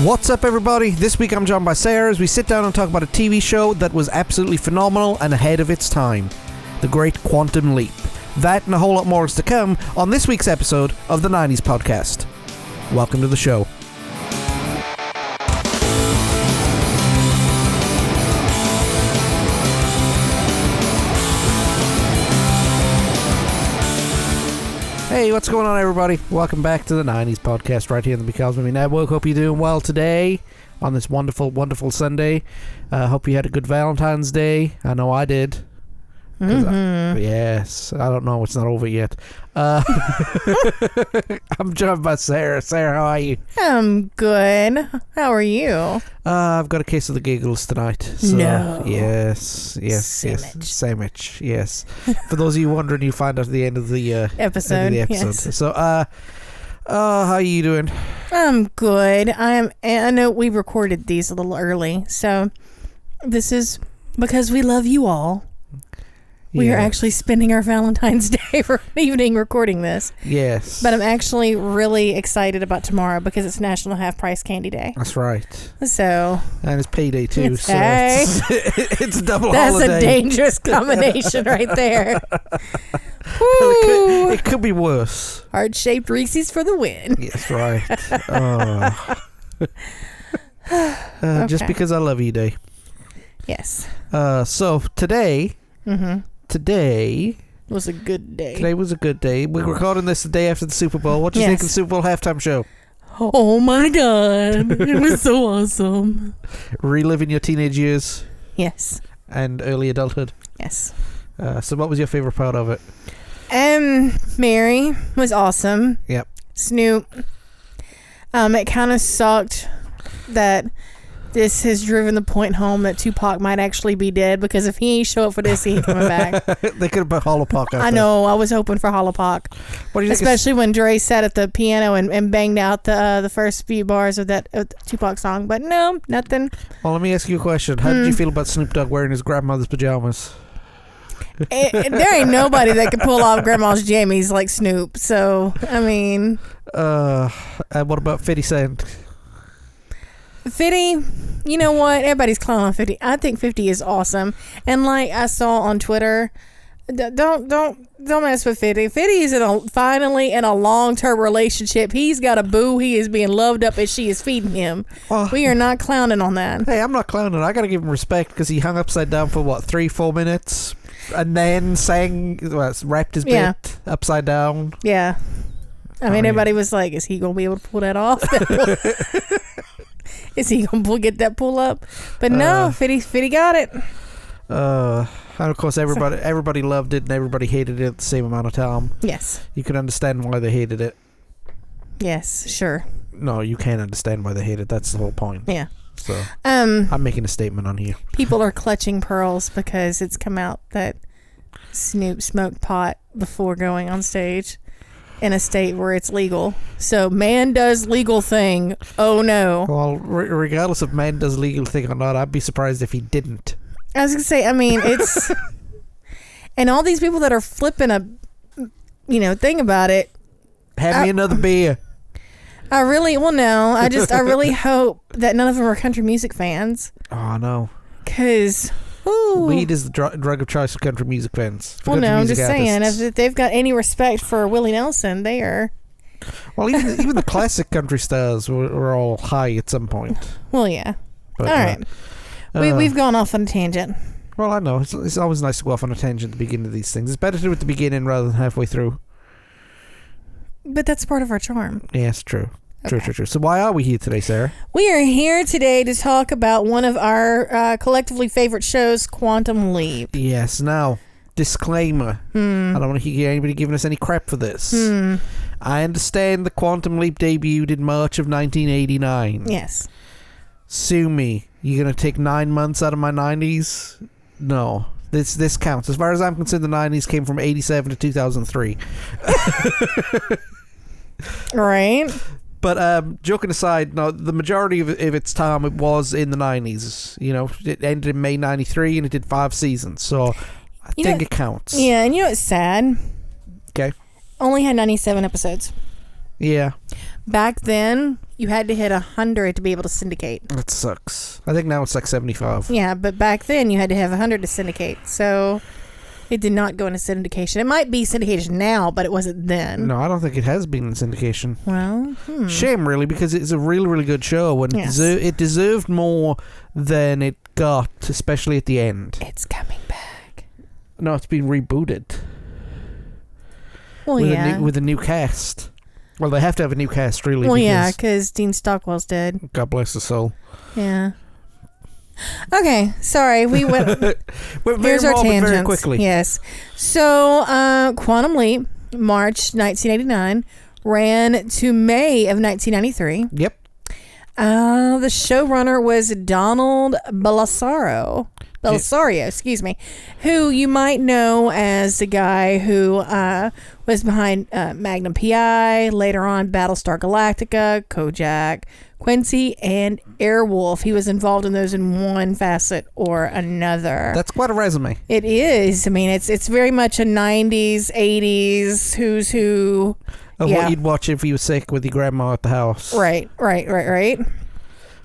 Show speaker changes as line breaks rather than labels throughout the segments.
What's up, everybody? This week I'm joined by Sarah as we sit down and talk about a TV show that was absolutely phenomenal and ahead of its time. The Great Quantum Leap. That and a whole lot more is to come on this week's episode of the 90s Podcast. Welcome to the show. Hey, what's going on, everybody? Welcome back to the 90s Podcast right here on the Because Maybe Network. Hope you're doing well today on this wonderful, wonderful Sunday. Hope you had a good Valentine's Day. I know I did. Yes, I don't know. It's not over yet. I'm joined by Sarah. Sarah, how are you?
I'm good. How are you?
I've got a case of the giggles tonight. So,
no.
Yes. Sandwich, yes. For those of you wondering, you find out at the end of the
episode. Yes.
So, how are you doing?
I'm good. I know we recorded these a little early, so this is because we love you all. We are actually spending our Valentine's Day for an evening recording this.
Yes.
But I'm actually really excited about tomorrow because it's National Half Price Candy Day.
That's right.
So.
And it's payday too.
It's
a double
That's
holiday.
That's a dangerous combination right there.
It could be worse.
Heart-shaped Reese's for the win.
Yes, right. Okay. Just because I love you day.
Yes.
So today... Today
was a good day.
Today was a good day. We're recording this the day after the Super Bowl. What do you think of the Super Bowl halftime show?
Oh my God. It was so awesome.
Reliving your teenage years?
Yes.
And early adulthood?
Yes.
So what was your favorite part of it?
Mary was awesome.
Yep.
Snoop. It kind of sucked that this has driven the point home that Tupac might actually be dead, because if he ain't show up for this, he ain't coming back.
They could have put Holopac out
I know. I was hoping for Holopac.
What do you
Especially when Dre sat at the piano and banged out the first few bars of that Tupac song. But no, nothing.
Well, let me ask you a question. How did you feel about Snoop Dogg wearing his grandmother's pajamas?
There ain't nobody that can pull off grandma's jammies like Snoop. So, I mean.
And what about 50 Cent?
50, you know what? Everybody's clowning on 50. I think 50 is awesome. And like I saw on Twitter, don't mess with 50. 50 is finally in a long-term relationship. He's got a boo. He is being loved up and she is feeding him. Well, we are not clowning on that.
Hey, I'm not clowning. I got to give him respect because he hung upside down for 3-4 minutes and then rapped his bit upside down.
Yeah. I mean, everybody was like, is he going to be able to pull that off? Is he going to get that pull up? But no, 50 got it.
And of course, everybody loved it and everybody hated it at the same amount of time.
Yes.
You can understand why they hated it.
Yes, sure.
No, you can't understand why they hate it. That's the whole point.
Yeah.
So, I'm making a statement on here.
People are clutching pearls because it's come out that Snoop smoked pot before going on stage in a state where it's legal. So man does legal thing. Oh no.
Well, regardless of man does legal thing or not, I'd be surprised if he didn't.
I was gonna say, I mean, it's and all these people that are flipping a thing about it.
Have me another beer.
I really hope that none of them are country music fans.
Oh no.
Because
weed is the drug of choice for country music fans.
Well, no, I'm just saying, if they've got any respect for Willie Nelson, they are.
Well, even the classic country stars were all high at some point.
Well, yeah.
But,
all right. We've gone off on a tangent.
Well, I know. It's always nice to go off on a tangent at the beginning of these things. It's better to do it at the beginning rather than halfway through.
But that's part of our charm.
Yes, true.
Okay.
True. So why are we here today, Sarah?
We are here today to talk about one of our collectively favorite shows, Quantum Leap.
Yes. Now, disclaimer. I don't want to hear anybody giving us any crap for this. I understand the Quantum Leap debuted in March of 1989.
Yes.
Sue me. You're going to take 9 months out of my 90s? No. This counts. As far as I'm concerned, the 90s came from 87 to 2003.
Right.
But joking aside, no, the majority of its time it was in the 90s. It ended in May 93 and it did 5 seasons. So I think it counts.
Yeah, and it's sad.
Okay.
Only had 97 episodes.
Yeah.
Back then, you had to hit 100 to be able to syndicate.
That sucks. I think now it's like 75.
Yeah, but back then you had to have 100 to syndicate. So it did not go into syndication. It might be syndication now, but it wasn't then.
No, I don't think it has been in syndication.
Well,
shame, really, because it's a really, really good show, and
yes.
it deserved more than it got, especially at the end.
It's coming back.
No, it's been rebooted.
Well, yeah.
With a new cast. Well, they have to have a new cast, really.
Well, yeah, because Dean Stockwell's dead.
God bless his soul.
Yeah. Okay, sorry, we went.
Here's our tangents. Very quickly.
Yes. So, Quantum Leap, March 1989, ran to May of 1993.
Yep.
The showrunner was Donald Bellisario, excuse me, who you might know as the guy who was behind Magnum P.I., later on Battlestar Galactica, Kojak, Quincy, and Airwolf. He was involved in those in one facet or another.
That's quite a resume.
It is. I mean, it's very much a 90s, 80s who's who.
Of what you'd watch if you were sick with your grandma at the house.
Right.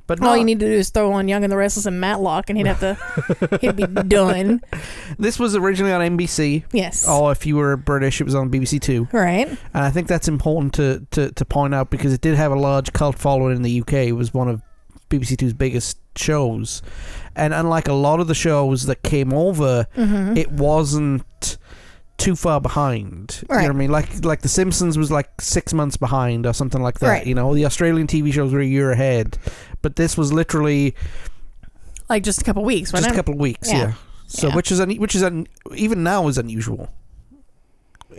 But all you need to do is throw on Young and the Restless and Matlock, and he'd be done.
This was originally on NBC.
Yes.
Or if you were British, it was on BBC Two.
Right.
And I think that's important to point out because it did have a large cult following in the UK. It was one of BBC Two's biggest shows. And unlike a lot of the shows that came over, it wasn't too far behind.
Right.
You know what I mean? Like The Simpsons was like 6 months behind or something like that.
Right.
You know, the Australian TV shows were a year ahead. But this was literally
like just a couple weeks, wasn't it?
Just a couple of weeks, yeah. So
yeah.
which is even now is unusual.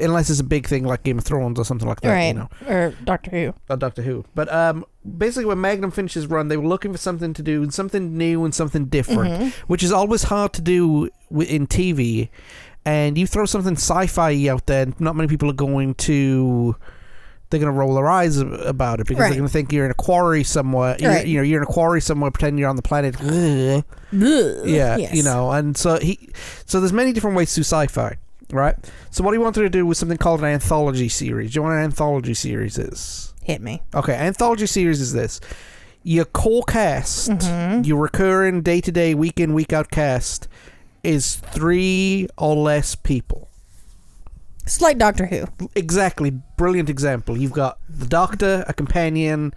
Unless it's a big thing like Game of Thrones or something like that,
right.
You know.
Or Doctor Who.
But basically when Magnum finished his run, they were looking for something to do, something new and something different, which is always hard to do in TV. And you throw something sci-fi out there, and not many people are going to... They're going to roll their eyes about it because they're going to think you're in a quarry somewhere.
Right.
You're in a quarry somewhere pretending you're on the planet. Yeah,
yes.
You know. And so there's many different ways to do sci-fi, right? So what he wanted to do was something called an anthology series. Do you know what an anthology series is?
Hit me.
Okay, anthology series is this. Your core cast, your recurring day-to-day, week-in, week-out cast is 3 or less people.
It's like Doctor Who.
Exactly. Brilliant example. You've got the Doctor, a companion,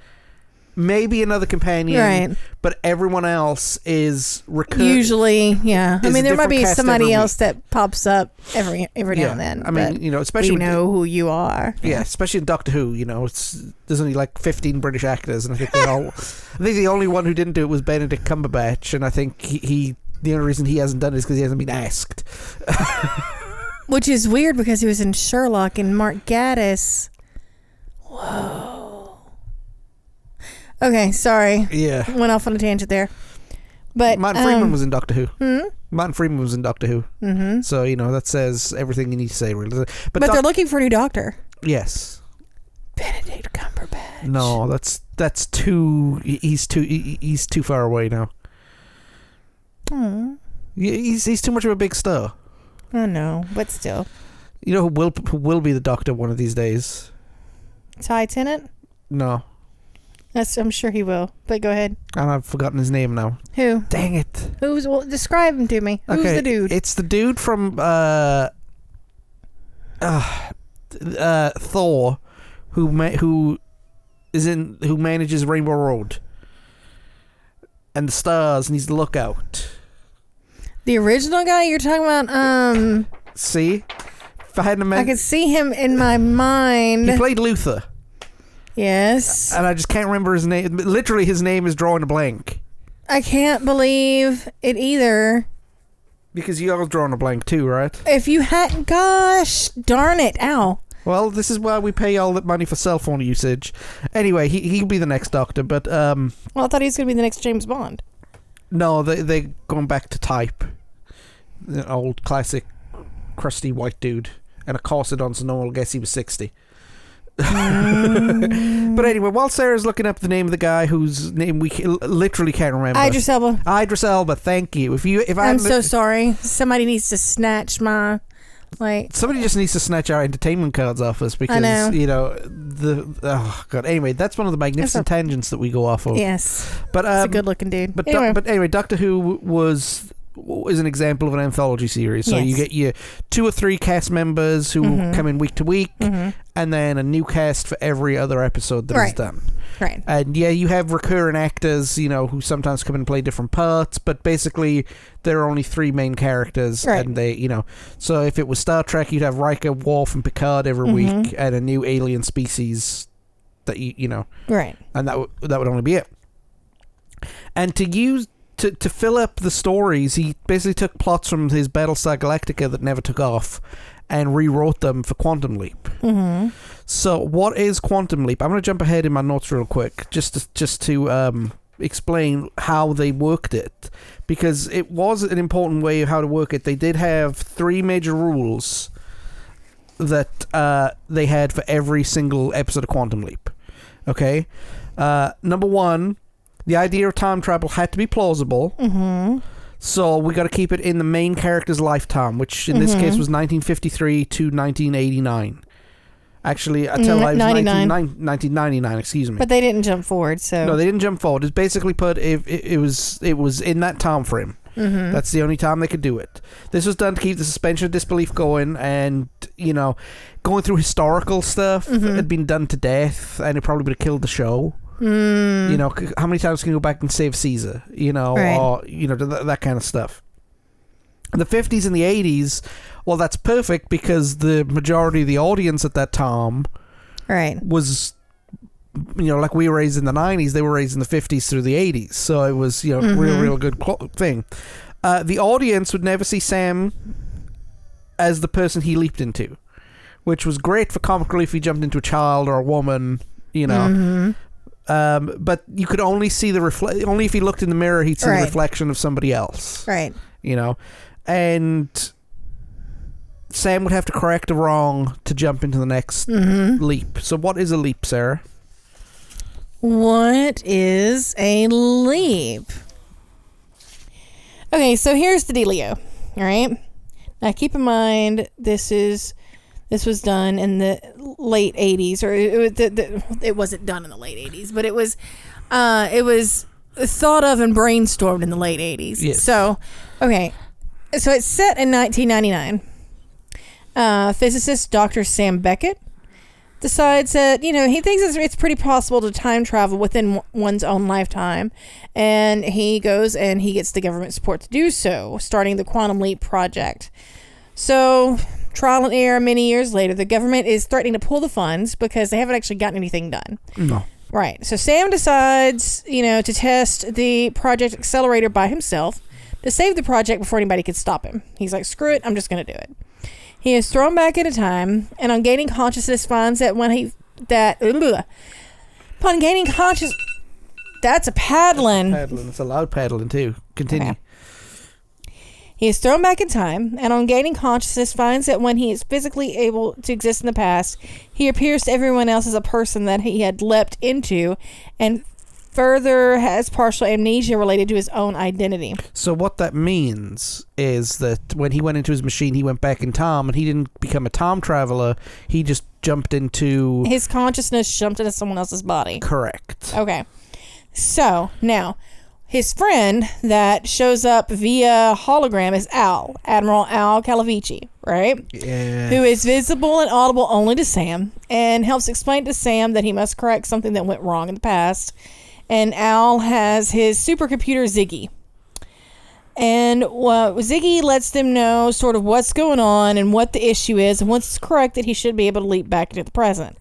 maybe another companion,
right?
But everyone else is recurring.
Usually, yeah. I mean, there might be somebody else
week.
that pops up every now and then.
I mean, you know, especially
we know who you are.
Yeah, especially in Doctor Who. You know, there's only like 15 British actors, and I think I think the only one who didn't do it was Benedict Cumberbatch, and I think he the only reason he hasn't done it is because he hasn't been asked.
Which is weird because he was in Sherlock and Mark Gatiss. Whoa. Okay, sorry.
Yeah.
Went off on a tangent there. But
Martin Freeman was in Doctor Who. Martin Freeman was in Doctor Who. So, you know, that says everything you need to say, really.
But they're looking for a new Doctor.
Yes.
Benedict Cumberbatch.
No, that's too... He's too far away now. He's too much of a big star.
Oh no, but still.
You know who will be the Doctor one of these days?
Ty Tennant?
No.
I'm sure he will. But go ahead.
And I've forgotten his name now.
Who?
Dang it.
Well, describe him to me. Who's the dude?
It's the dude from Thor who manages Rainbow Road and the stars, and he's the lookout. The
original guy you're talking about?
See? If I hadn't
I could see him in my mind.
He played Luther.
Yes.
And I just can't remember his name. Literally, his name is drawing a blank.
I can't believe it either.
Because you're drawing a blank too, right?
If you hadn't... Gosh, darn it. Ow.
Well, this is why we pay all that money for cell phone usage. Anyway, he'll be the next Doctor, but... Well,
I thought he was going to be the next James Bond.
No, they're going back to type. The old classic crusty white dude. And a corset on so no one will guess he was 60. But anyway, while Sarah's looking up the name of the guy whose name we literally can't remember.
Idris Elba.
Idris Elba, thank you. I'm
so sorry. Somebody needs to snatch my Like,
somebody just needs to snatch our entertainment cards off us because,
know.
oh God. Anyway, that's one of the magnificent tangents that we go off of.
yes.
But
He's a good-looking dude.
But
Anyway.
but anyway, Doctor Who is an example of an anthology series. So
Yes.
you get your 2 or 3 cast members who come in week to week, and then a new cast for every other episode that is done.
Right.
And yeah, you have recurring actors, who sometimes come in and play different parts, but basically there are only 3 main characters, and they, so if it was Star Trek, you'd have Riker, Worf, and Picard every week, and a new alien species that
right,
and that would only be it. And to fill up the stories, he basically took plots from his Battlestar Galactica that never took off and rewrote them for Quantum Leap. So what is Quantum Leap? I'm going to jump ahead in my notes real quick just to explain how they worked it, because it was an important way of how to work it. They did have 3 major rules that they had for every single episode of Quantum Leap. Okay? Number 1, the idea of time travel had to be plausible. So we got to keep it in the main character's lifetime, which in this case was 1953 to 1989. Actually, I tell you, it was 1999. Excuse me.
But they didn't jump forward, so
no, they didn't jump forward. It's basically put it was in that time frame. That's the only time they could do it. This was done to keep the suspension of disbelief going, and going through historical stuff had been done to death, and it probably would have killed the show. How many times can you go back and save Caesar? Or that kind of stuff. The 50s and the 80s, well, that's perfect because the majority of the audience at that time was, like we were raised in the 90s, they were raised in the 50s through the 80s. So it was, real good thing. The audience would never see Sam as the person he leaped into, which was great for comic relief if he jumped into a child or a woman, but you could only see only if he looked in the mirror he'd see the reflection of somebody else.
Right.
And Sam would have to correct a wrong to jump into the next leap. So what is a leap, Sarah?
What is a leap? Okay, so here's the dealio. All right. Now keep in mind this was done in the late 80s, or it wasn't done in the late 80s, but it was thought of and brainstormed in the late 80s.
Yes.
So, okay. So it's set in 1999. Physicist Dr. Sam Beckett decides that, he thinks it's pretty possible to time travel within one's own lifetime. And he goes and he gets the government support to do so, starting the Quantum Leap project. So, trial and error many years later, the government is threatening to pull the funds because they haven't actually gotten anything done.
No.
Right. So Sam decides, to test the project accelerator by himself to save the project before anybody could stop him. He's like, screw it, I'm just going to do it. He is thrown back into time, and on gaining consciousness finds that upon gaining conscious... That's a paddling.
It's a loud paddling too. Continue.
Okay. He is thrown back in time, and on gaining consciousness finds that when he is physically able to exist in the past, he appears to everyone else as a person that he had leapt into, and further has partial amnesia related to his own identity.
So what that means is that when he went into his machine, he went back in time, and he didn't become a time traveler. He just jumped into...
His consciousness jumped into someone else's body.
Correct.
Okay. So, now... His friend that shows up via hologram is Admiral Al Calavici, right?
Yeah.
Who is visible and audible only to Sam, and helps explain to Sam that he must correct something that went wrong in the past. And Al has his supercomputer Ziggy. And Ziggy lets them know sort of what's going on and what the issue is, and once it's corrected, he should be able to leap back into the present.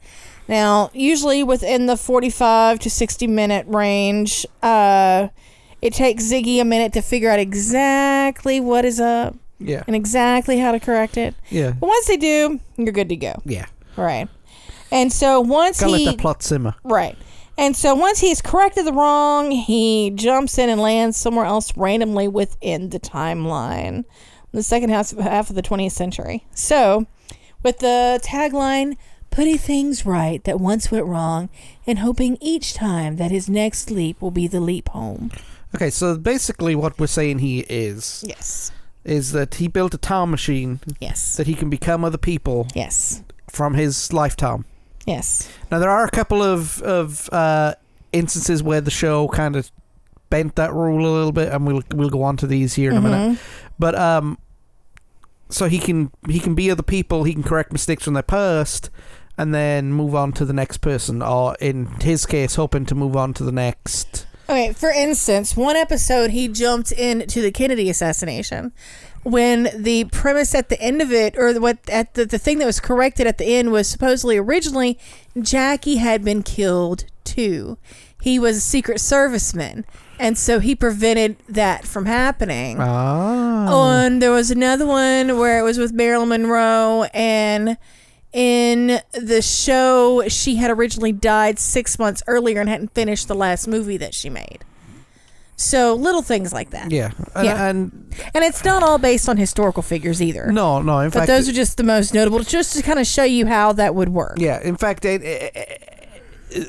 Now, usually within the 45 to 60 minute range, it takes Ziggy a minute to figure out exactly what is up.
Yeah.
And exactly how to correct it.
Yeah.
But once they do, you're good to go.
Yeah.
Right. And so once
Gotta let that plot simmer.
Right. And so once he's corrected the wrong, he jumps in and lands somewhere else randomly within the timeline. The second half of the 20th century. So, with the tagline, putting things right that once went wrong, and hoping each time that his next leap will be the leap home.
Okay, so basically what we're saying here is...
Yes.
is that he built a time machine.
Yes.
That he can become other people.
Yes.
From his lifetime.
Yes.
Now there are a couple of instances where the show kind of bent that rule a little bit, and we'll go on to these here in a minute. But so he can be other people. He can correct mistakes from their past, and then move on to the next person, or in his case, hoping to move on to the next.
Okay, for instance, one episode he jumped into the Kennedy assassination when the premise at the end of it, or the thing that was corrected at the end, was supposedly originally Jackie had been killed too. He was a Secret Serviceman, and so he prevented that from happening. And there was another one where it was with Marilyn Monroe, and in the show, she had originally died 6 months earlier and hadn't finished the last movie that she made. So little things like that.
Yeah. And
it's not all based on historical figures either.
No. In fact,
those are just the most notable, just to kind of show you how that would work.
Yeah. In fact,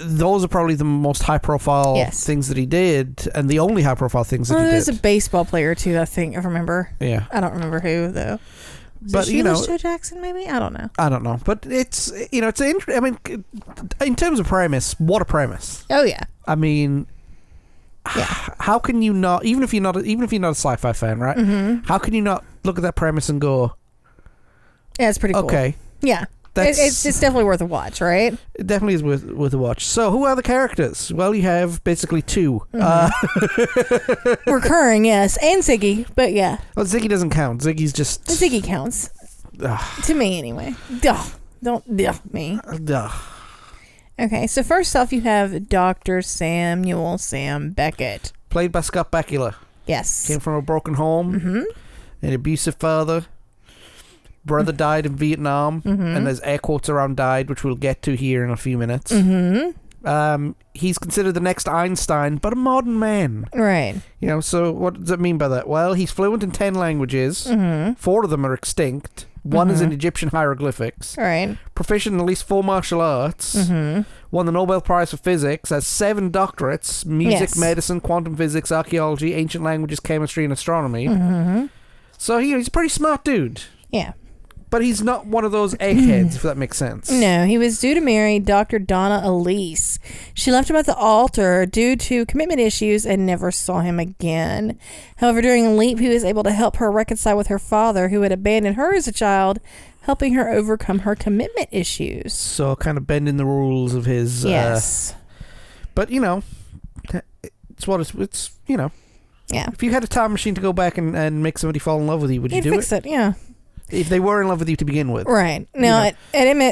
those are probably the most high-profile things that he did, and the only high-profile things that he did.
There's a baseball player too, I think. I remember.
Yeah.
I don't remember who though.
But
Joe Jackson, maybe? I don't know.
But it's I mean, in terms of premise, what a premise!
Oh yeah.
I mean, how can you not? Even if you're not a sci-fi fan, right? Mm-hmm. How can you not look at that premise and go,
"Yeah, it's pretty cool."
Okay.
Yeah. It's definitely worth a watch, right?
It definitely is worth a watch. So, who are the characters? Well, you have basically two.
Mm-hmm. Recurring, yes. And Ziggy, but yeah.
Well, Ziggy doesn't count. Ziggy's just...
Ziggy counts. To me, anyway. Don't me. Okay, so first off, you have Dr. Samuel Sam Beckett.
Played by Scott Bakula.
Yes.
Came from a broken home. An abusive father. Brother died in Vietnam, and there's air quotes around died, which we'll get to here in a few minutes. He's considered the next Einstein, but a modern man.
Right.
So what does that mean by that? Well, he's fluent in 10 languages. 4 of them are extinct. One is in Egyptian hieroglyphics.
Right.
Proficient in at least 4 martial arts. Won the Nobel Prize for Physics. Has 7 doctorates. Music, medicine, quantum physics, archaeology, ancient languages, chemistry, and astronomy. So he's a pretty smart dude.
Yeah.
But he's not one of those eggheads, if that makes sense.
No, he was due to marry Dr. Donna Elise. She left him at the altar due to commitment issues and never saw him again. However, during a leap, he was able to help her reconcile with her father, who had abandoned her as a child, helping her overcome her commitment issues.
So, kind of bending the rules of his...
Yes.
But, it's what it's
Yeah.
If you had a time machine to go back and make somebody fall in love with you, would you do
fix it? Yeah.
If they were in love with you to begin with.
Right. Now, at MIT,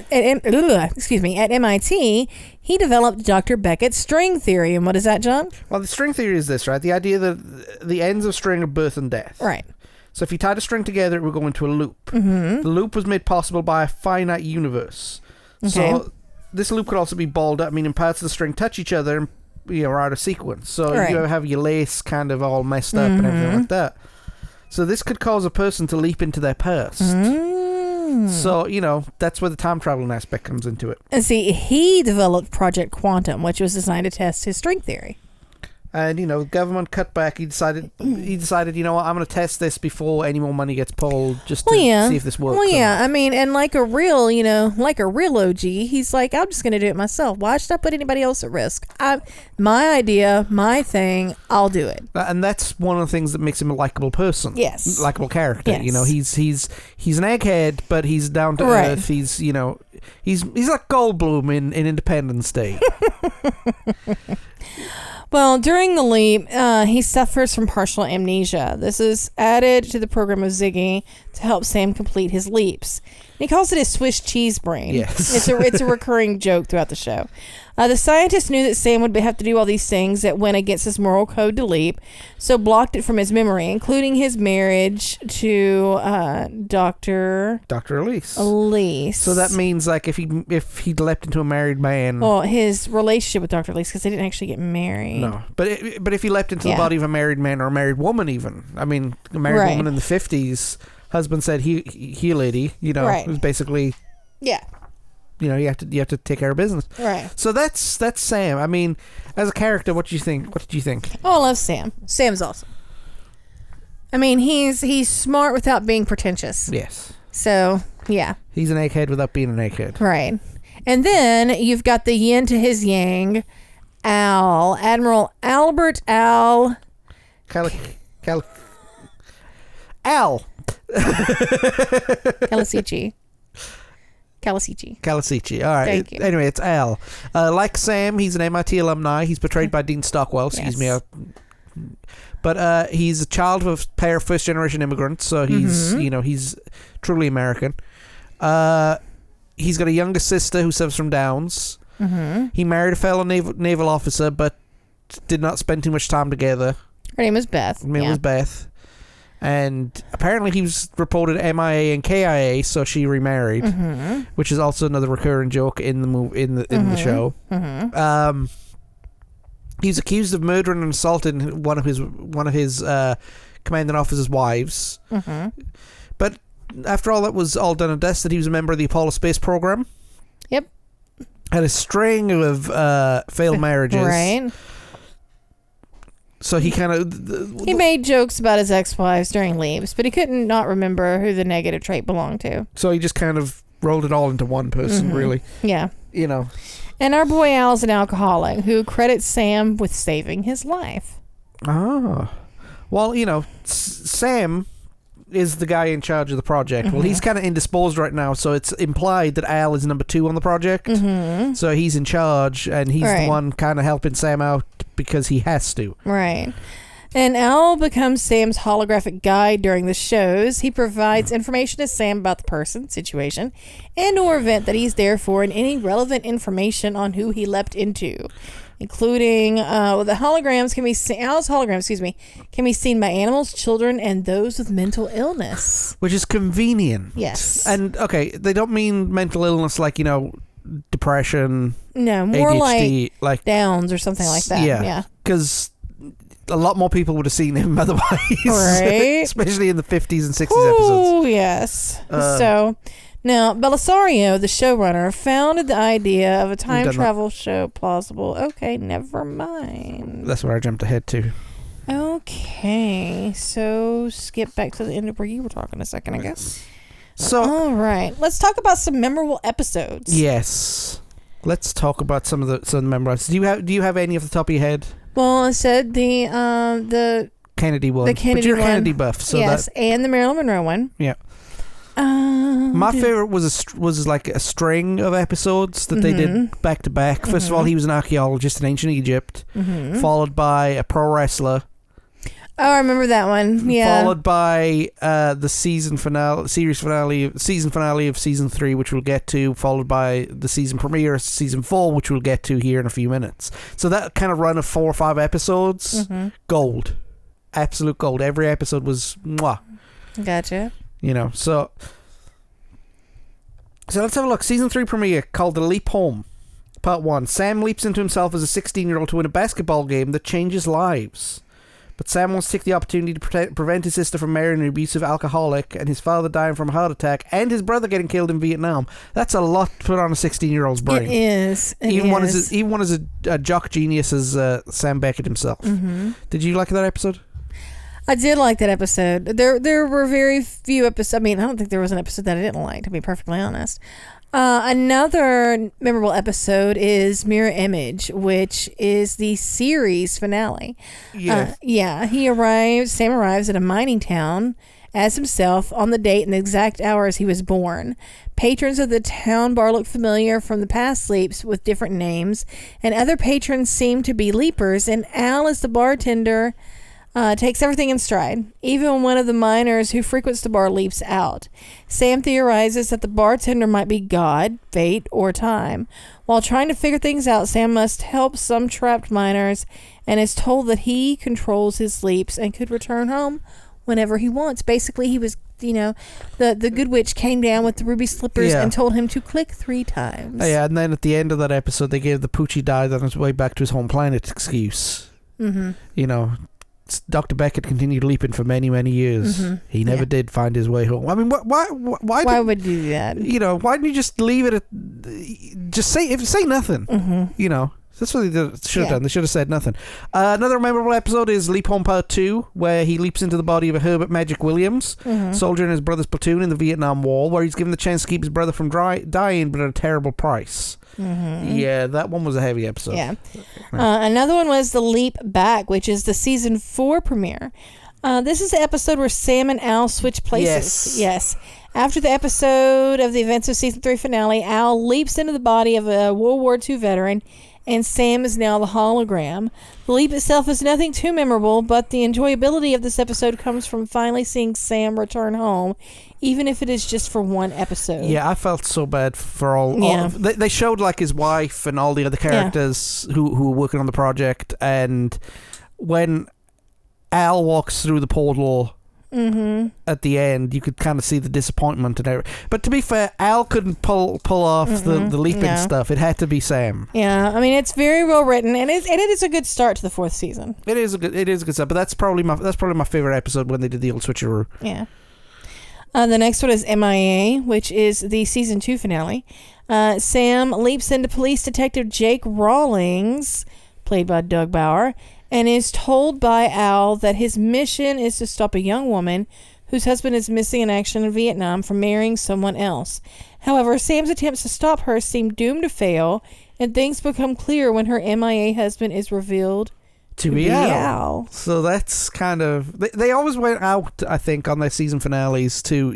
he developed Dr. Beckett's string theory. And what is that, John?
Well, the string theory is this, right? The idea that the ends of string are birth and death.
Right.
So if you tied a string together, it would go into a loop. The loop was made possible by a finite universe. Okay. So this loop could also be balled up, meaning parts of the string touch each other and are out of sequence. So you have your lace kind of all messed up and everything like that. So this could cause a person to leap into their past. So, that's where the time traveling aspect comes into it.
And see, he developed Project Quantum, which was designed to test his string theory.
And, the government cut back. He decided, I'm going to test this before any more money gets pulled just to see if this works.
Well, yeah. I mean, and like a real OG, he's like, I'm just going to do it myself. Why should I put anybody else at risk? My idea, my thing, I'll do it.
And that's one of the things that makes him a likable person.
Yes.
Likable character.
Yes.
He's an egghead, but he's down to earth. He's, he's like Goldblum in Independence Day.
Well, during the leap, he suffers from partial amnesia. This is added to the program of Ziggy to help Sam complete his leaps. He calls it his Swiss cheese brain.
Yes.
It's a recurring joke throughout the show. The scientist knew that Sam would have to do all these things that went against his moral code to leap, so blocked it from his memory, including his marriage to Dr.
Elise.
Elise.
So that means, like, if he'd leapt into a married man...
Well, his relationship with Dr. Elise, because they didn't actually get married.
No, but if he leapt into the body of a married man or a married woman even, I mean, a married woman in the 50s... Husband said he lady, it was basically you have to take care of business.
Right.
So that's Sam. I mean, as a character, what did you think?
Oh, I love Sam. Sam's awesome. I mean, he's smart without being pretentious.
Yes.
So, yeah.
He's an egghead without being an egghead.
Right. And then you've got the yin to his yang, Al. Admiral Albert Al.
Al. Calisici. All right.
Thank you.
Anyway, it's Al. Like Sam, he's an MIT alumni. He's portrayed by Dean Stockwell. Excuse me. But he's a child of a pair of first-generation immigrants, so he's he's truly American. He's got a younger sister who suffers from Downs. Mm-hmm. He married a fellow naval officer, but did not spend too much time together.
Her name was Beth.
Her name was Beth. And apparently he was reported MIA and KIA, so she remarried, which is also another recurring joke in the the show. Mm-hmm. He's accused of murdering and assaulting one of his commanding officer's wives. Mm-hmm. But after all that was all done and dusted, he was a member of the Apollo space program.
Yep.
Had a string of failed marriages.
Right.
So he kind of...
He made jokes about his ex-wives during leaves, but he couldn't not remember who the negative trait belonged to.
So he just kind of rolled it all into one person, really.
Yeah.
You know.
And our boy Al's an alcoholic who credits Sam with saving his life.
Ah. Well, Sam is the guy in charge of the project. Well, he's kind of indisposed right now, so it's implied that Al is number 2 on the project. Mm-hmm. So he's in charge, and he's the one kind of helping Sam out because he has to.
Right. And Al becomes Sam's holographic guide during the shows. He provides information to Sam about the person, situation, and or event that he's there for, and any relevant information on who he leapt into, including the holograms can be Al's holograms, can be seen by animals, children, and those with mental illness.
Which is convenient.
Yes.
And, okay, they don't mean mental illness like, depression.
No, more
ADHD,
like Downs or something like that. Yeah.
Because a lot more people would have seen him otherwise.
Right.
Especially in the 50s and 60s episodes.
Oh, yes. So, now, Belisario, the showrunner, founded the idea of a time travel show plausible. Okay, never mind.
That's where I jumped ahead to.
Okay, so skip back to the end of where you were talking a second, I guess.
So,
all right, let's talk about some memorable episodes.
Yes, let's talk about some of the memorable episodes. Do you have any off the top of your head?
Well, I said the
Kennedy one.
The Kennedy
but you're
one.
Kennedy buff, so
yes, and the Marilyn Monroe one.
Yeah. My favorite was like a string of episodes that they did back to back. First of all, he was an archaeologist in ancient Egypt, followed by a pro wrestler.
Oh, I remember that one. Yeah.
Followed by the season finale of season 3, which we'll get to. Followed by the season premiere, season 4, which we'll get to here in a few minutes. So that kind of run of 4 or 5 episodes, gold, absolute gold. Every episode was mwah.
Gotcha.
So let's have a look. Season 3 premiere called The Leap Home. Part 1. Sam leaps into himself as a 16-year-old to win a basketball game that changes lives. But Sam wants to take the opportunity to prevent his sister from marrying an abusive alcoholic and his father dying from a heart attack and his brother getting killed in Vietnam. That's a lot to put on a 16-year-old's brain.
It is.
Even one as a jock genius as Sam Beckett himself. Mm-hmm. Did you like that episode?
I did like that episode. There were very few episodes. I mean, I don't think there was an episode that I didn't like, to be perfectly honest. Another memorable episode is Mirror Image, which is the series finale.
Yeah.
Sam arrives at a mining town as himself on the date and the exact hours he was born. Patrons of the town bar look familiar from the past sleeps with different names, and other patrons seem to be leapers, and Al is the bartender. Takes everything in stride. Even one of the miners who frequents the bar leaps out. Sam theorizes that the bartender might be God, fate, or time. While trying to figure things out, Sam must help some trapped miners and is told that he controls his sleeps and could return home whenever he wants. Basically, he was, the good witch came down with the ruby slippers and told him to click 3 times.
Oh, yeah, and then at the end of that episode, they gave the Poochie died on his way back to his home planet excuse. Mm-hmm. Dr. Beckett continued leaping for many, many years. Mm-hmm. He never did find his way home. I mean, why would you do that? Why didn't you just leave it at... Just say nothing. Mm-hmm. That's what they should have done. They should have said nothing. Another memorable episode is Leap Home Part 2, where he leaps into the body of a Herbert Magic Williams, soldier in his brother's platoon in the Vietnam War, where he's given the chance to keep his brother from dying, but at a terrible price. Yeah, that one was a heavy episode.
Yeah. Another one was The Leap Back, which is the season 4 premiere. This is the episode where Sam and Al switch places. Yes. After the episode of the events of season 3 finale, Al leaps into the body of a World War II veteran, and Sam is now the hologram. The leap itself is nothing too memorable, but the enjoyability of this episode comes from finally seeing Sam return home, even if it is just for one episode.
Yeah, I felt so bad for all they showed like his wife and all the other characters who were working on the project, and when Al walks through the portal at the end, you could kind of see the disappointment and everything. But to be fair, Al couldn't pull off the leaping stuff. It had to be Sam.
Yeah, I mean, it's very well written, and it is a good start to the 4th season.
It is a good start, but that's probably my favorite episode when they did the old switcheroo.
Yeah. The next one is MIA, which is the season 2 finale. Sam leaps into police detective Jake Rawlings, played by Doug Bauer, and is told by Al that his mission is to stop a young woman whose husband is missing in action in Vietnam from marrying someone else. However, Sam's attempts to stop her seem doomed to fail, and things become clear when her MIA husband is revealed to be Al.
So that's kind of... They always went out, I think, on their season finales to,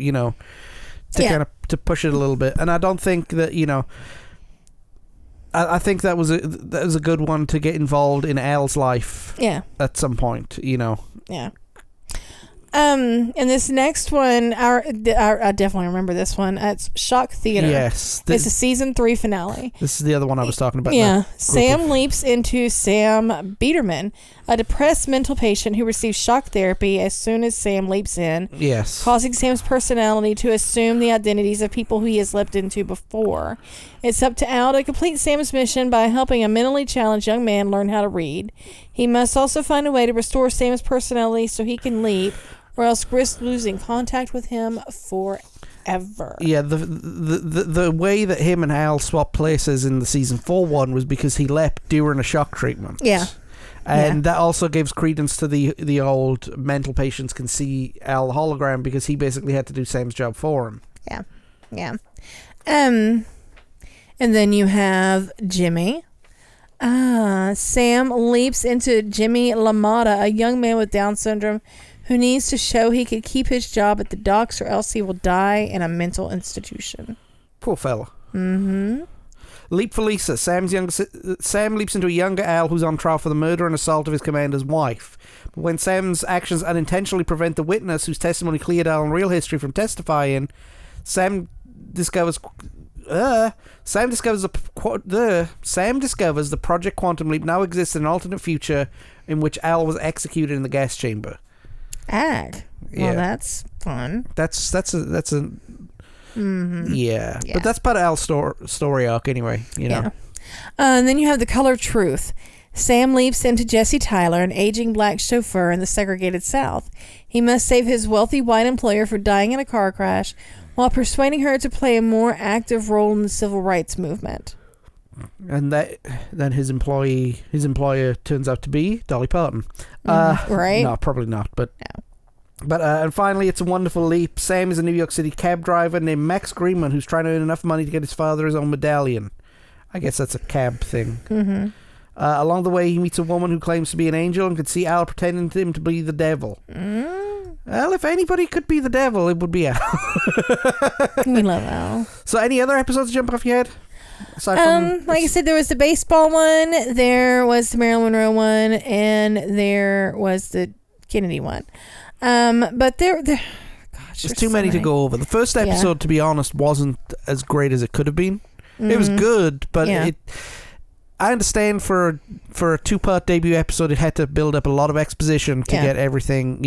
kind of to push it a little bit. And I don't think that, I think that was a good one to get involved in Al's life. Yeah. At some point,
Yeah. And this next one, I definitely remember this one. It's Shock Theater.
Yes.
It's a season 3 finale.
This is the other one I was talking about.
Yeah. Sam leaps into Sam Biederman, a depressed mental patient who receives shock therapy as soon as Sam leaps in.
Yes.
Causing Sam's personality to assume the identities of people who he has leapt into before. It's up to Al to complete Sam's mission by helping a mentally challenged young man learn how to read. He must also find a way to restore Sam's personality so he can leap, or else risk losing contact with him forever.
Yeah, the way that him and Al swapped places in the season 4 one was because he leapt during a shock treatment.
Yeah.
And that also gives credence to the old mental patients can see Al hologram, because he basically had to do Sam's job for him.
Yeah. Yeah. And then you have Jimmy. Sam leaps into Jimmy LaMotta, a young man with Down syndrome who needs to show he can keep his job at the docks or else he will die in a mental institution.
Poor fella. Leap for Lisa. Sam leaps into a younger Al who's on trial for the murder and assault of his commander's wife. But when Sam's actions unintentionally prevent the witness whose testimony cleared Al in real history from testifying, Sam discovers the Project Quantum Leap now exists in an alternate future in which Al was executed in the gas chamber.
Ag. Well, that's fun.
That's a yeah. But that's part of Al's story arc anyway, Yeah.
And then you have The Color Truth. Sam leaps into Jesse Tyler, an aging black chauffeur in the segregated South. He must save his wealthy white employer from dying in a car crash while persuading her to play a more active role in the civil rights movement.
And then his employer turns out to be Dolly Parton.
Right?
No, probably not. But
no.
But and finally, It's a Wonderful Leap. Sam is a New York City cab driver named Max Greenman who's trying to earn enough money to get his father his own medallion. I guess that's a cab thing. Along the way, he meets a woman who claims to be an angel and could see Al pretending to him to be the devil. Well, if anybody could be the devil, it would be Al.
We love Al.
So, any other episodes jump off your head?
Like I said, there was the baseball one, there was the Marilyn Monroe one, and there was the Kennedy one. But there's
too many to go over. The first episode, to be honest, wasn't as great as it could have been. It was good, but I understand for a 2-part debut episode, it had to build up a lot of exposition to get everything,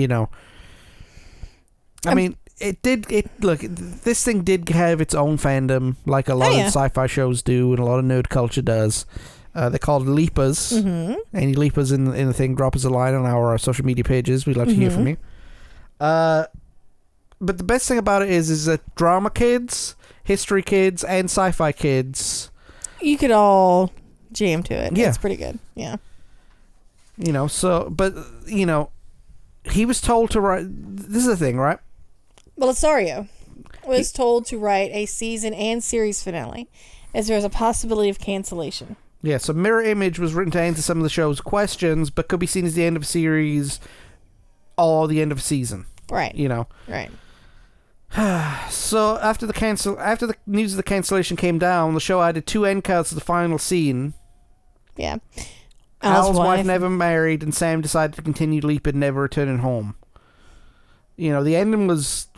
I mean, look, this thing did have its own fandom, like a lot of sci-fi shows do, and a lot of nerd culture does. They're called Leapers. Any Leapers in the thing, drop us a line on our social media pages. We'd love to hear from you. But the best thing about it is that drama kids, history kids, and sci-fi kids,
you could all jam to it.
Yeah.
It's pretty good. Yeah.
You know, so, but, you know, he was told to write, this is the thing, right?
Belisario was told to write a season and series finale, as there was a possibility of cancellation.
Yeah, so Mirror Image was written to answer some of the show's questions, but could be seen as the end of a series or the end of a season.
Right.
You know.
Right.
So after the news of the cancellation came down, the show added 2 end cards to the final scene.
Yeah.
Al's wife never married, and Sam decided to continue leaping, never returning home. You know, the ending was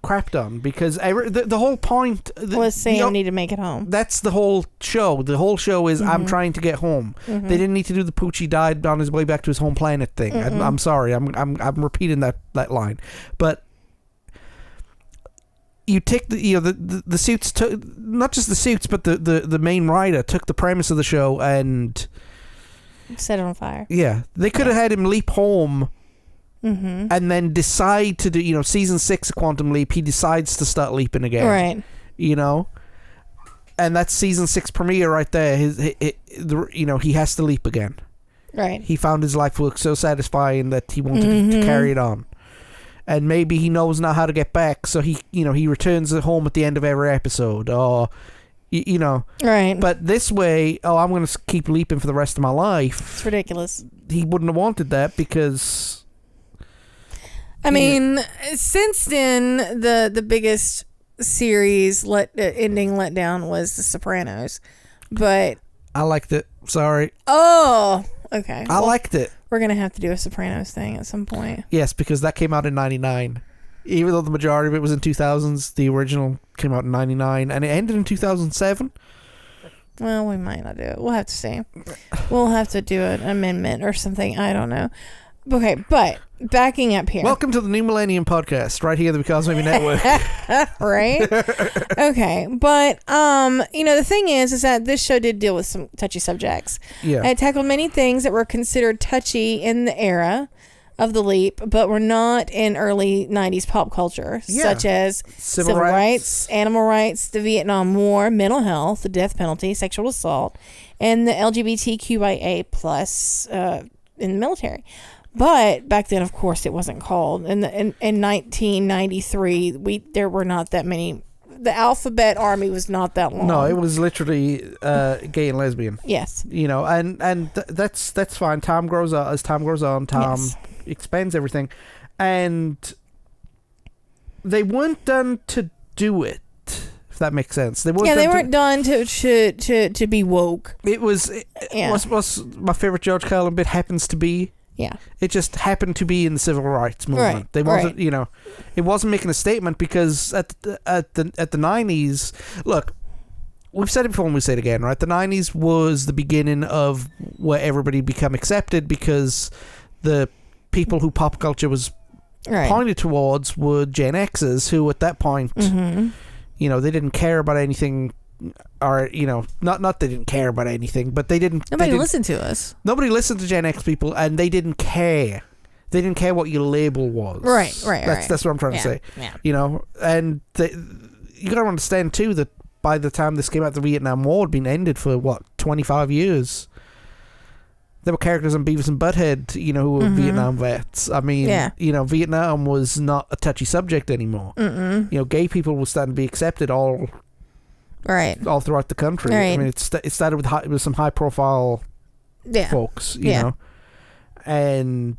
crapped on because the whole point
was Sam need to make it home.
That's the whole show. The whole show is I'm trying to get home. They didn't need to do the Poochie died on his way back to his home planet thing. I'm sorry. I'm repeating that line, but you take the suits took not just the suits, but the main writer took the premise of the show and
set it on fire.
Yeah, they could have had him leap home. And then decide to do, season 6 of Quantum Leap, he decides to start leaping again.
Right.
You know? And that's season 6 premiere right there. He has to leap again.
Right.
He found his life work so satisfying that he wanted to carry it on. And maybe he knows now how to get back, so he returns home at the end of every episode, or...
Right.
But this way, I'm going to keep leaping for the rest of my life.
It's ridiculous.
He wouldn't have wanted that because...
I mean, since then, the biggest series ending letdown was The Sopranos, but
I liked it. Sorry.
Oh, okay.
I liked it.
We're gonna have to do a Sopranos thing at some point.
Yes, because that came out in '99. Even though the majority of it was in 2000s, the original came out in '99, and it ended in 2007.
Well, we might not do it. We'll have to see. We'll have to do an amendment or something. I don't know. Okay, but backing up here.
Welcome to the New Millennium Podcast, right here at the Because Maybe Network.
Right? Okay, but the thing is that this show did deal with some touchy subjects.
Yeah,
it tackled many things that were considered touchy in the era of the leap, but were not in early 90s pop culture, such as civil rights, animal rights, the Vietnam War, mental health, the death penalty, sexual assault, and the LGBTQIA plus in the military. But back then, of course, it wasn't called. In 1993, there were not that many. The Alphabet Army was not that long.
No, it was literally gay and lesbian.
Yes.
And that's fine. Time grows on. As time grows on, Tom expands everything, and they weren't done to do it. If that makes sense, they weren't
done to be woke.
It was. What's my favorite George Carlin bit happens to be.
Yeah.
It just happened to be in the civil rights movement.
Right.
They wasn't, it wasn't making a statement because at the 90s, look, we've said it before and we say it again, right? The 90s was the beginning of where everybody become accepted because the people who pop culture was pointed towards were Gen Xers who at that point, they didn't care about anything. Or not they didn't care about anything, but nobody
listened to us.
Nobody listened to Gen X people, and they didn't care. They didn't care what your label was.
Right.
That's what I'm trying to say.
Yeah.
And you got to understand too that by the time this came out, the Vietnam War had been ended for 25 years. There were characters on Beavis and Butthead, who were Vietnam vets. I mean, Vietnam was not a touchy subject anymore. Gay people were starting to be accepted all throughout the country.
Right.
I mean, it started with some high profile folks, you know, and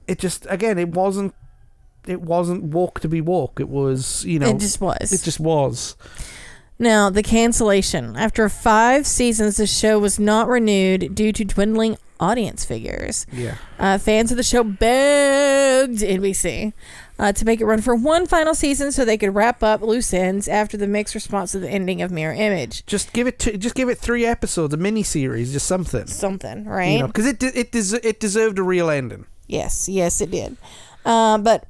it just it wasn't woke to be woke. It was it just was.
Now, the cancellation. After 5 seasons, the show was not renewed due to dwindling audience figures.
Yeah.
Fans of the show begged NBC to make it run for one final season so they could wrap up loose ends after the mixed response to the ending of Mirror Image.
Just give it 3 episodes, a mini series, just something.
Something, right?
Because it deserved a real ending.
Yes, it did. But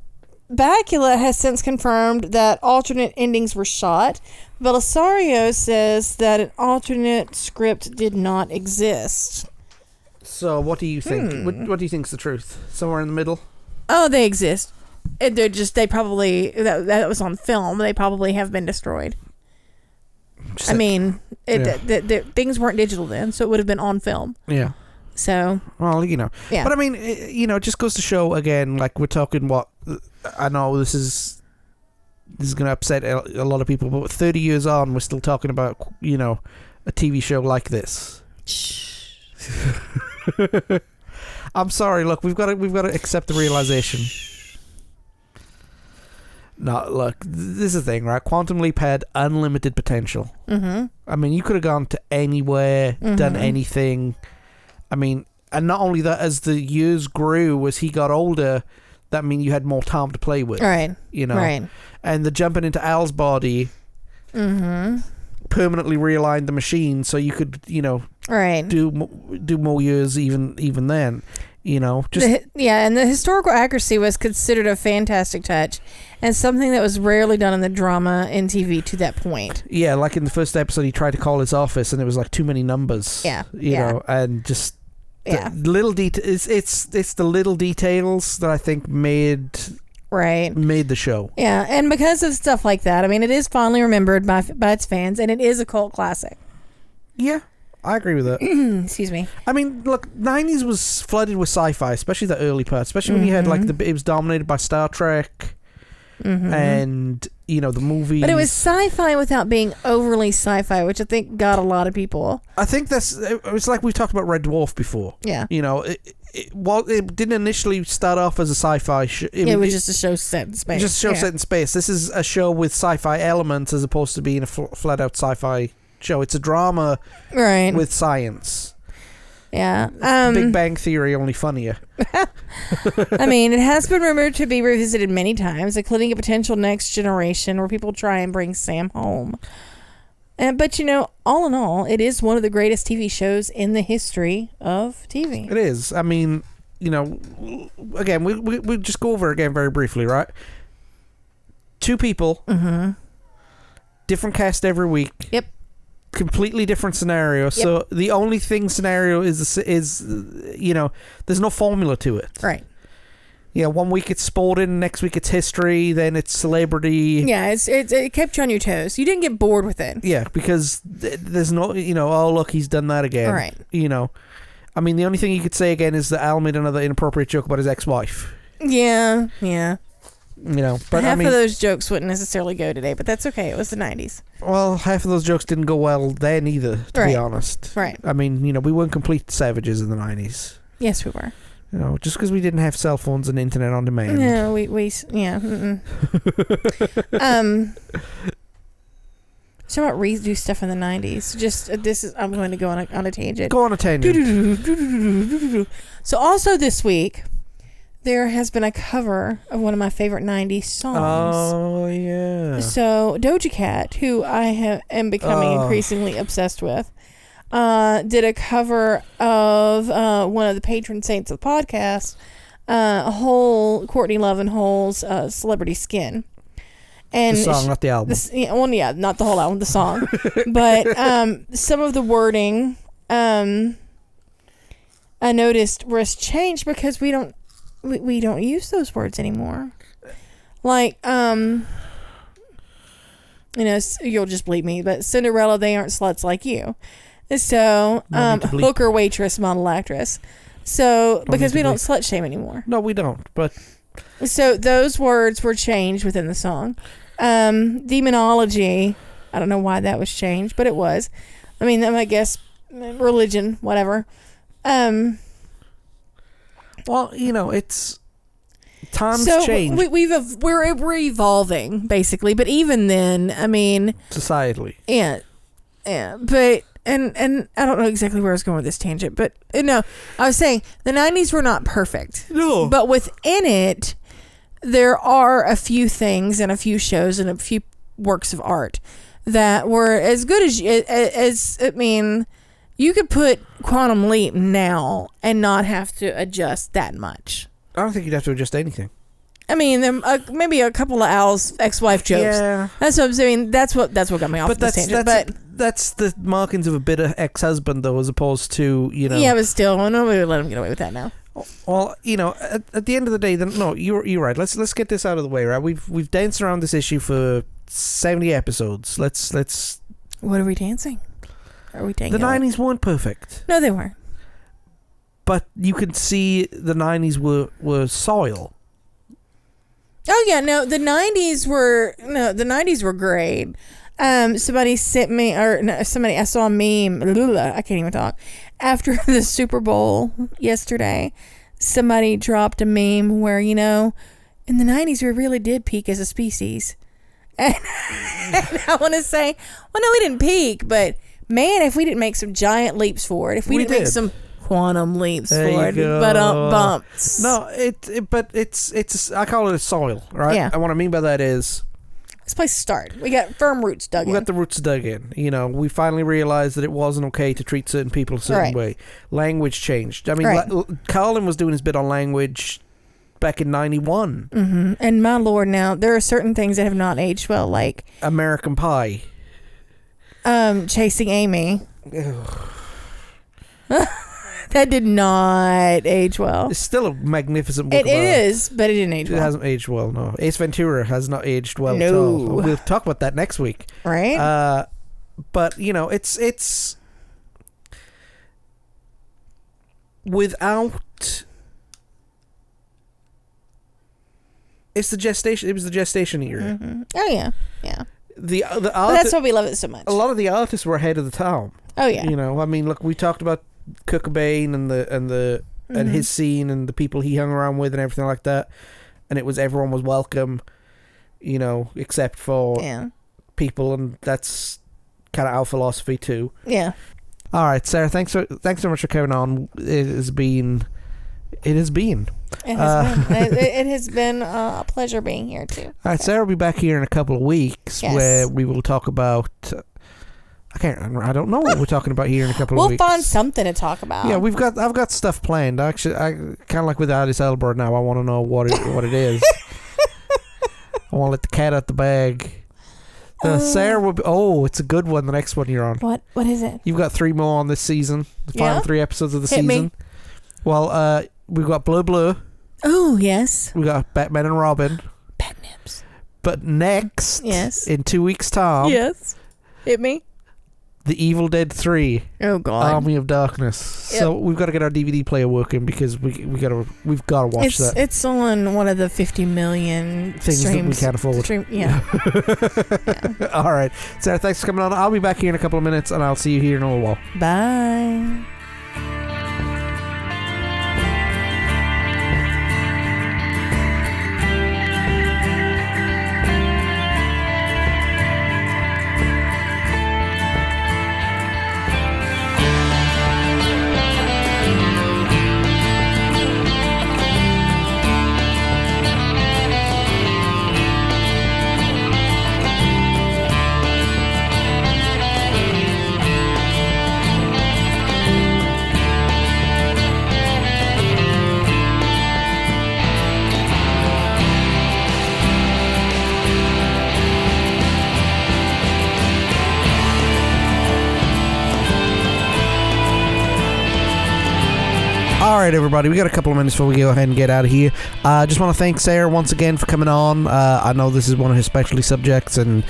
Bakula has since confirmed that alternate endings were shot. Belisario says that an alternate script did not exist.
So what do you think? What do you think's the truth? Somewhere in the middle?
Oh, they exist. They probably that was on film. They probably have been destroyed. I mean, things weren't digital then, so it would have been on film.
Yeah.
So.
Well,
Yeah.
But I mean, it just goes to show again. Like we're talking what I know this is going to upset a lot of people, but 30 years on, we're still talking about a TV show like this. I'm sorry. Look, we've got to accept the realization. No, look, this is the thing, right? Quantum Leap had unlimited potential. Mm-hmm. I mean, you could have gone to anywhere, done anything. I mean, and not only that, as the years grew, as he got older, that means you had more time to play with.
Right.
Right. And the jumping into Al's body permanently realigned the machine, so you could, do more years even then. And
the historical accuracy was considered a fantastic touch and something that was rarely done in the drama in TV to that point.
Yeah, like in the first episode, he tried to call his office and it was like too many numbers.
Yeah.
And just the little it's the little details that I think made the show.
Yeah, and because of stuff like that, I mean, it is fondly remembered by its fans, and it is a cult classic.
Yeah. I agree with that.
Excuse me.
I mean, look, 90s was flooded with sci-fi, especially the early part, especially when you had it was dominated by Star Trek and the movies.
But it was sci-fi without being overly sci-fi, which I think got a lot of people.
I think it's like we talked about Red Dwarf before.
Yeah.
It didn't initially start off as a sci-fi show.
It was just a show set in space.
Just a show set in space. This is a show with sci-fi elements as opposed to being a flat-out sci-fi show. It's a drama with science.
Yeah.
Big Bang Theory, only funnier.
I mean, it has been rumored to be revisited many times, including a potential next generation where people try and bring Sam home. But, all in all, it is one of the greatest TV shows in the history of TV.
It is. I mean, again, we just go over it again very briefly, right? 2 people. Different cast every week.
Yep.
Completely different scenario. Yep. So the only scenario is there's no formula to it.
Right.
Yeah, one week it's sporting, next week it's history, then it's celebrity.
Yeah, it kept you on your toes. You didn't get bored with it.
Yeah, because there's no, oh look, he's done that again.
All right.
I mean, the only thing you could say again is that Al made another inappropriate joke about his ex-wife.
Yeah.
But
half of those jokes wouldn't necessarily go today, but that's okay. It was the 90s.
Well, half of those jokes didn't go well then either, to be honest.
Right.
I mean, we weren't complete savages in the 90s.
Yes, we were.
Just because we didn't have cell phones and internet on demand.
No, we yeah. So about redo stuff in the 90s. I'm going to go on a tangent.
Go on a tangent.
So also this week, there has been a cover of one of my favorite 90s songs.
Oh, yeah.
So Doja Cat, who I am becoming increasingly obsessed with, did a cover of one of the patron saints of the podcast, Courtney Love and Hole's Celebrity Skin. And
the song, not the album.
Not the whole album, the song. But some of the wording I noticed was changed because we don't use those words anymore. Like, you'll just believe me, but Cinderella, they aren't sluts like you. So, hooker, waitress, model, actress. So, because we don't slut shame anymore.
No, we don't, but...
So, those words were changed within the song. Demonology, I don't know why that was changed, but it was. I mean, I guess, religion, whatever.
Well, it's times change.
We're evolving basically, but even then, I mean,
societally.
Yeah, but and I don't know exactly where I was going with this tangent, but no, I was saying the 90s were not perfect.
No,
but within it, there are a few things and a few shows and a few works of art that were as good as I mean. You could put Quantum Leap now and not have to adjust that much.
I don't think you'd have to adjust anything.
I mean, maybe a couple of Al's ex-wife jokes.
Yeah,
that's what I'm saying. That's what got me off this tangent.
That's the markings of a bitter ex-husband, though, as opposed to
Yeah, but still, nobody would let him get away with that now.
Well, at the end of the day, then no, you're right. Let's get this out of the way, right? We've danced around this issue for 70 episodes. Let's
What are we dancing? Are we tango?
The 90s weren't perfect.
No, they weren't.
But you could see the 90s were soil.
Oh yeah, no, the 90s were great. Somebody sent me, I saw a meme. I can't even talk. After the Super Bowl yesterday, somebody dropped a meme where, in the 90s we really did peak as a species. And I want to say, well, no, we didn't peak, but man, if we didn't make some giant leaps forward, if we didn't make some quantum leaps forward, but bumps.
No, it's I call it a soil, right?
Yeah.
And what I mean by that is,
this place started. We got firm roots dug in.
We got the roots dug in. We finally realized that it wasn't okay to treat certain people a certain way. Language changed. I mean, Colin was doing his bit on language back in 91.
Mm-hmm. And my lord, now there are certain things that have not aged well, like
American Pie,
Chasing Amy. That did not age well.
It's still a magnificent book.
It is, but it didn't age well.
It hasn't aged well, no. Ace Ventura has not aged well
no.
at all. We'll talk about that next week.
Right?
But, it's without... It was the gestation era.
Mm-hmm. Oh, yeah. Yeah.
That's
why we love it so much.
A lot of the artists were ahead of the time.
Oh, yeah.
I mean, look, we talked about Kurt Cobain and his scene and the people he hung around with and everything like that, and everyone was welcome, except for people, and that's kind of our philosophy too.
Yeah.
All right, Sarah, thanks so much for coming on. It has been. It has been a pleasure being here too. All right, Sarah will be back here in a couple of weeks where we will talk about. I don't know what we're talking about here in a couple of weeks.
We'll find something to talk about.
Yeah, I've got stuff planned. Actually, I kind of like with Addis Elbert now. I want to know what it is. I want to let the cat out the bag. Sarah will be, it's a good one. The next one you're on.
What is it?
You've got 3 more on this season. The final 3 episodes of the season.
Me.
Well, we've got Blue.
Oh yes.
We got Batman and Robin.
Bad nips.
But next, in 2 weeks' time,
hit me.
The Evil Dead 3.
Oh God.
Army of Darkness. Yep. So we've got to get our DVD player working because we've got to watch that.
It's on one of the 50 million
things
streams
that we can't afford.
Yeah.
All right. Sarah, thanks for coming on. I'll be back here in a couple of minutes, and I'll see you here in a little while.
Bye.
All right, everybody, we got a couple of minutes before we go ahead and get out of here. I just want to thank Sarah once again for coming on. I know this is one of her specialty subjects, and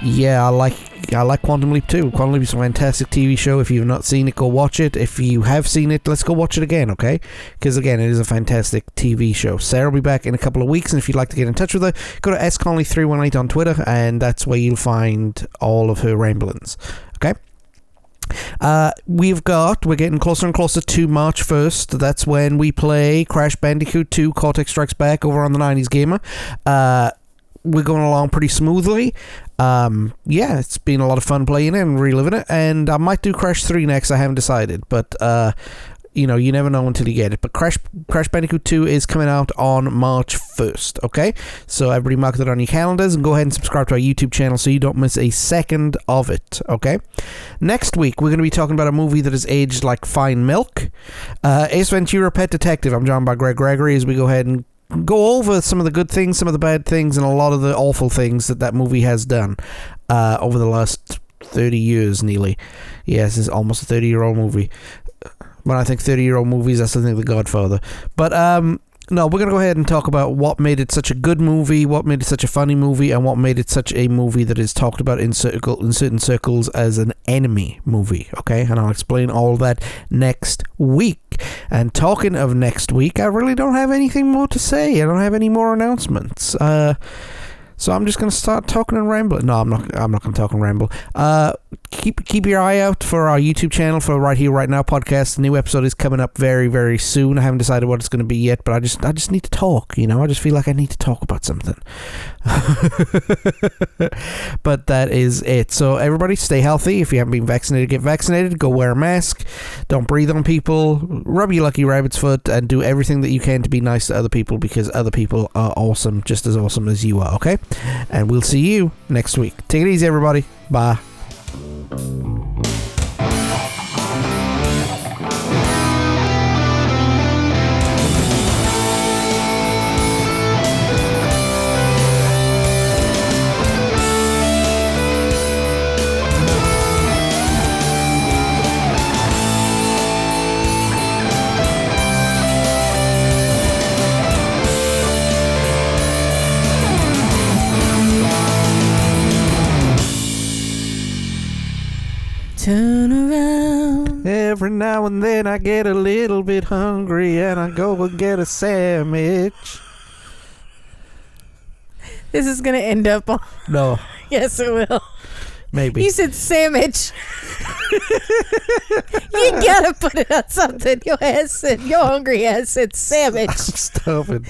I like Quantum Leap too. Quantum Leap is a fantastic TV show. If you've not seen it, go watch it. If you have seen it, let's go watch it again, okay? Because again, it is a fantastic TV show. Sarah will be back in a couple of weeks, and if you'd like to get in touch with her, go to sconnolly318 on Twitter, and that's where you'll find all of her ramblings, okay? We're getting closer and closer to March 1st. That's when we play Crash Bandicoot 2 Cortex Strikes Back over on the 90s Gamer. We're going along pretty smoothly. It's been a lot of fun playing it and reliving it, and I might do Crash 3 next. I haven't decided, but you never know until you get it. But Crash Bandicoot 2 is coming out on March 1st, okay? So everybody mark that on your calendars and go ahead and subscribe to our YouTube channel so you don't miss a second of it, okay? Next week, we're going to be talking about a movie that has aged like fine milk. Ace Ventura: Pet Detective. I'm joined by Greg Gregory as we go ahead and go over some of the good things, some of the bad things, and a lot of the awful things that movie has done over the last 30 years nearly. Yes, it's almost a 30-year-old movie. When I think 30-year-old movies, I still think The Godfather. But No, we're going to go ahead and talk about what made it such a good movie, what made it such a funny movie, and what made it such a movie that is talked about in certain circles as an enemy movie, okay? And I'll explain all that next week. And talking of next week, I really don't have anything more to say. I don't have any more announcements. So I'm just going to start talking and rambling. No, I'm not going to talk and ramble. Keep your eye out for our YouTube channel for Right Here, Right Now podcast. The new episode is coming up very, very soon. I haven't decided what it's going to be yet, but I just need to talk, you know? I just feel like I need to talk about something. But that is it. So everybody stay healthy. If you haven't been vaccinated, get vaccinated. Go wear a mask. Don't breathe on people. Rub your lucky rabbit's foot and do everything that you can to be nice to other people, because other people are awesome, just as awesome as you are, okay? And we'll see you next week. Take it easy, everybody. Bye.
Turn around.
Every now and then I get a little bit hungry and I go and get a sandwich.
This is going to end up on...
No.
Yes, it will.
Maybe.
You said sandwich. You gotta put it on something. Your hungry ass said sandwich.
I'm starving.